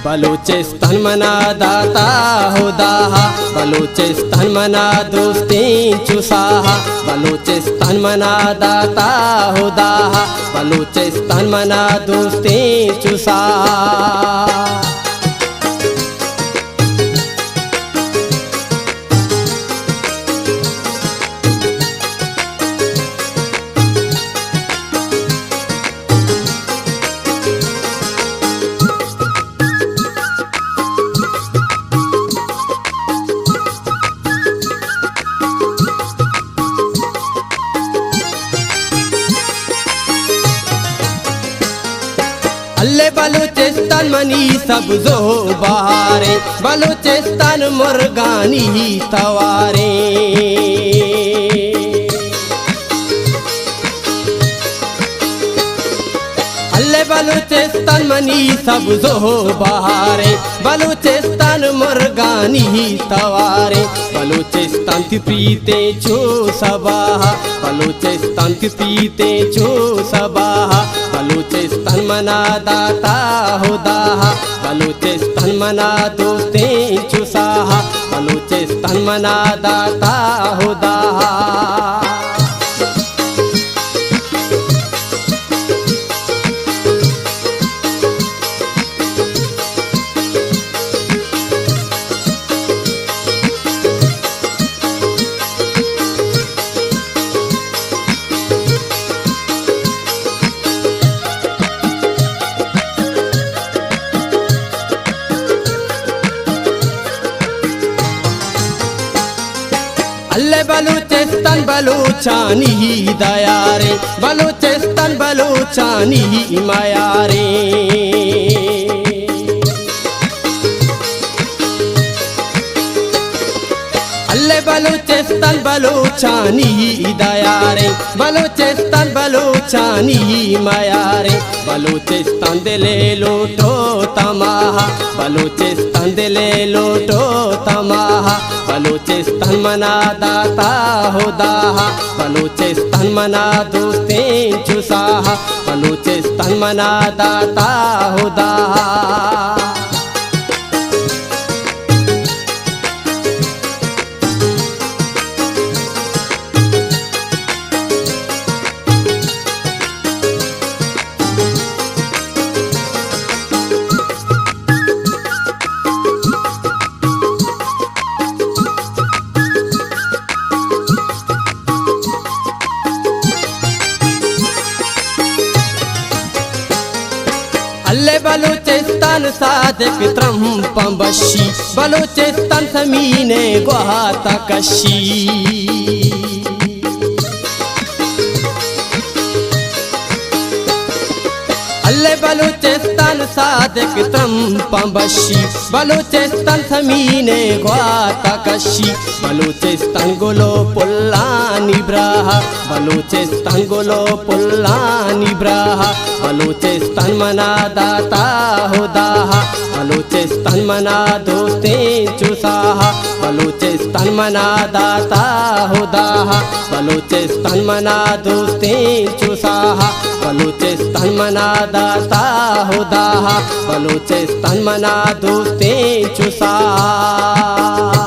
बलूचिस्तान मना दाता हुदाहा, बलूचिस्तान मना दोस्तीं चुसाहा। बलूचिस्तान मना दाता हुदाहा, बलूचिस्तान मना दोस्तीं चुसाहा। अल्ले बलूचिस्तान मनी सब जो बहारे, बलूचिस्तान मुर्गानी तवारे। अल्ले बलूचिस्तान मनी सब जो बहारे, बलूचिस्तान मुर्गानी तवारे। बलूचिस्तान की पीते छो सबाहा, बलूचिस्तान की पीते छो सबाहा। बलूचिस्तान मना दाता हुदाहा, बलूचिस्तान मना दोस्तीं चुसाहा। बलूचिस्तान मना दाता हुदाहा। अल्ले बलूचिस्तान बलूचानी दयारे, बलूचिस्तान बलूचानी मायारे। अल्ले बलूचिस्तान बलूचानी दयारे, बलूचिस्तान बलूचानी मायारे। बलूचिस्तान दिले लूटो तमाहा, बलूचिस्तान दिले लूटो तमाहा। बलूचिस्तान मना दाता हुदाहा, बलूचिस्तान मना दोस्तीं चुसाहा। बलूचिस्तान मना दाता हुदाहा। अल्ले बलूचिस्तान सादिक त्रंपं बशी, बलूचिस्तान समीने गुहाता कशी। अल्ले बलूचिस्तान सादिक त्रंपं बशी, बलूचिस्तान समीने गुहाता कशी। बलूचिस्तान गुलो पुल्लानी ब्राहा, बलूचिस्तान गुलो पुल्लानी ब्राहा। बलूचिस्तान मना दाता हुदाहा, बलूचिस्तान मना दोस्तीं चुसाहा। बलूचिस्तान मना दाता हुदाहा, बलूचिस्तान मना दोस्तीं चुसाहा। बलूचिस्तान मना दाता हुदाहा, बलूचिस्तान मना दोस्तीं चुसाहा।